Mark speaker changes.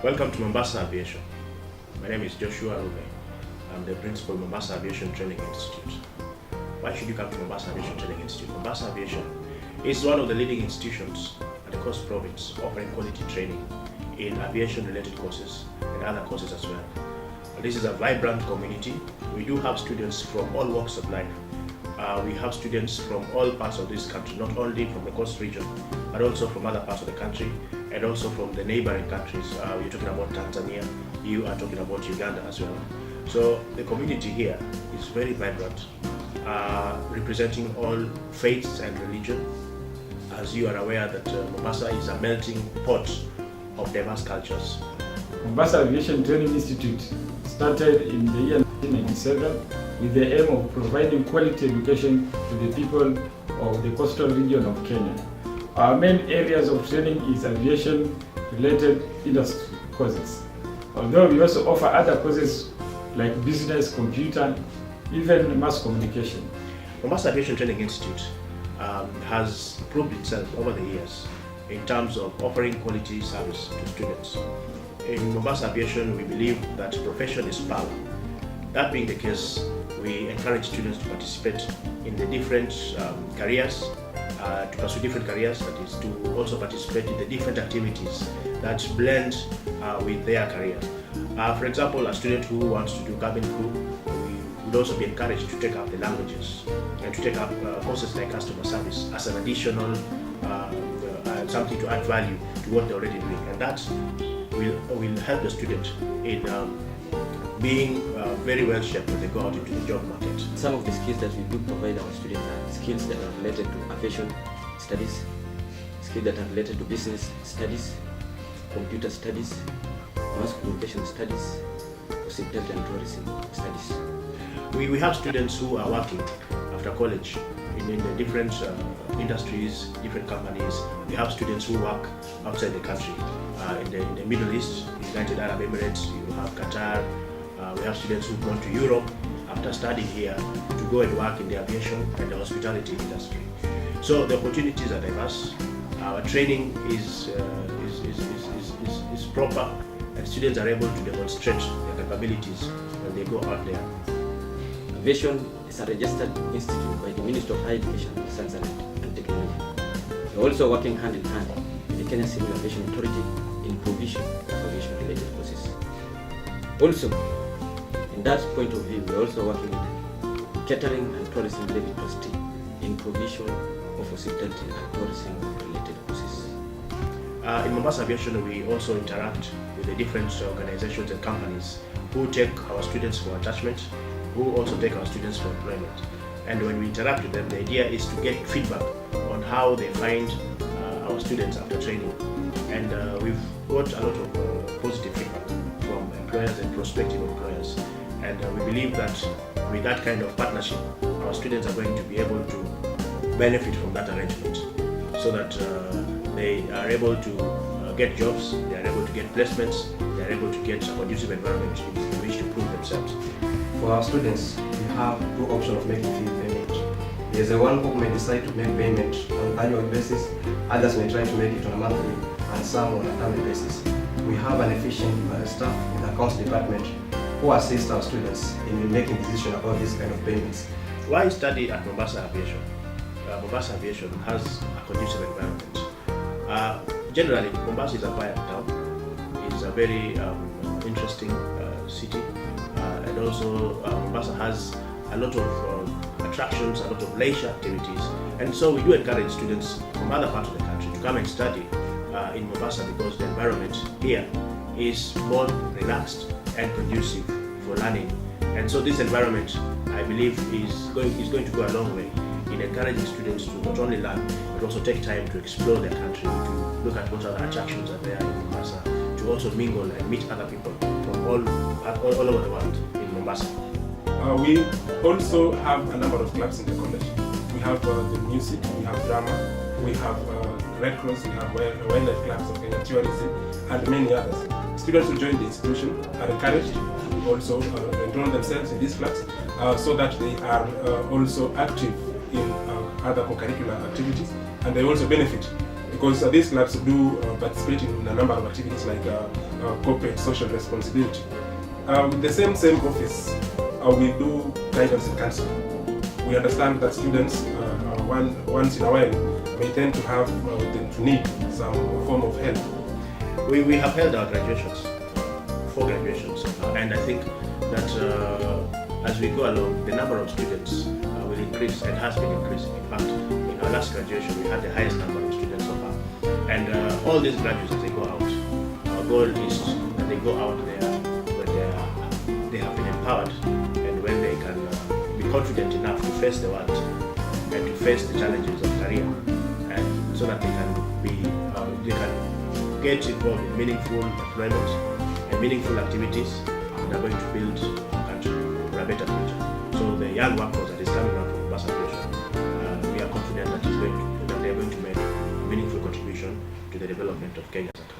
Speaker 1: Welcome to Mombasa Aviation. My name is Joshua Rube. I'm the principal of Mombasa Aviation Training Institute. Why should you come to Mombasa Aviation Training Institute? Mombasa Aviation is one of the leading institutions at the Coast Province offering quality training in aviation-related courses and other courses as well. This is a vibrant community. We do have students from all walks of life. We have students from all parts of this country, not only from the coast region, but also from other parts of the country, and also from the neighboring countries. You're talking about Tanzania, you are talking about Uganda as well. So the community here is very vibrant, representing all faiths and religion. As you are aware that Mombasa is a melting pot of diverse cultures.
Speaker 2: Mombasa Aviation Training Institute started in the year 1997 with the aim of providing quality education to the people of the coastal region of Kenya. Our main areas of training is aviation-related industry courses, although we also offer other courses like business, computer, even mass communication.
Speaker 1: Mombasa Aviation Training Institute has proved itself over the years in terms of offering quality service to students. In Mombasa Aviation, we believe that profession is power. That being the case, we encourage students to participate in the different careers, to pursue different careers, that is, to also participate in the different activities that blend with their career. For example, a student who wants to do cabin crew, we would also be encouraged to take up the languages and to take up courses like customer service as an additional something to add value to what they're already doing, and that will help the student in being very well shaped when they go out into the job market.
Speaker 3: Some of the skills that we do provide our students are skills that are related to aviation studies, skills that are related to business studies, computer studies, mass communication studies, hospitality and tourism studies.
Speaker 1: We have students who are working after college in the different industries, different companies. We have students who work outside the country, in the Middle East, United Arab Emirates, you have Qatar. We have students who've gone to Europe after studying here to go and work in the aviation and the hospitality industry. So the opportunities are diverse. Our training is proper, and students are able to demonstrate their capabilities when they go out there.
Speaker 3: Aviation is a registered institute by the Ministry of Higher Education, Science and Technology. We're also working hand in hand with the Kenya Civil Aviation Authority in provision of aviation-related courses. Also, in that point of view, we're also working with catering and tourism levy trustee in provision of hospitality and tourism-related courses.
Speaker 1: In Mombasa Aviation, we also interact with the different organizations and companies who take our students for attachment, who also take our students for employment. And when we interact with them, the idea is to get feedback on how they find our students after training. And we've got a lot of positive feedback from employers and prospective employers. And we believe that with that kind of partnership, our students are going to be able to benefit from that arrangement, so that they are able to get jobs, they are able to get placements, they are able to get a conducive environment in which to prove themselves.
Speaker 4: For our students, we have two options of making fee payment. There's the one who may decide to make payment on annual basis, others may try to make it on a monthly, and some on a daily basis. We have an efficient staff in the accounts department who assist our students in making decisions about this kind of payments.
Speaker 1: Why study at Mombasa Aviation? Mombasa Aviation has a conducive environment. Generally, Mombasa is a quiet town. It's a very interesting city, and also Mombasa has a lot of attractions, a lot of leisure activities, and so we do encourage students from other parts of the country to come and study in Mombasa, because the environment here is more relaxed and conducive for learning. And so this environment, I believe, is going to go a long way in encouraging students to not only learn, but also take time to explore their country, to look at what other attractions are there in Mombasa, to also mingle and meet other people from all over the world in Mombasa.
Speaker 5: We also have a number of clubs in the college. We have the music, we have drama, we have Red Cross, we have wildlife clubs of Kenya, tourism, and many others. Students who join the institution are encouraged to also enroll themselves in these clubs so that they are also active in other co-curricular activities, and they also benefit because these clubs do participate in a number of activities like corporate social responsibility. With the same office, we do guidance and counseling. We understand that students, once in a while, may tend to have to need some form of help.
Speaker 1: We have held our graduations, 4 graduations, and I think that as we go along, the number of students will increase and has been increasing. In fact, in our last graduation, we had the highest number of students so far. And all these graduates, as they go out, our goal is that they go out there when they have been empowered and when they can be confident enough to face the world and to face the challenges of career, and so that they can get involved in meaningful employment and meaningful activities that are going to build our country for a better future. So the young workforce that is coming up from Mombasa Aviation, we are confident that they are going to make a meaningful contribution to the development of Kenya as a country.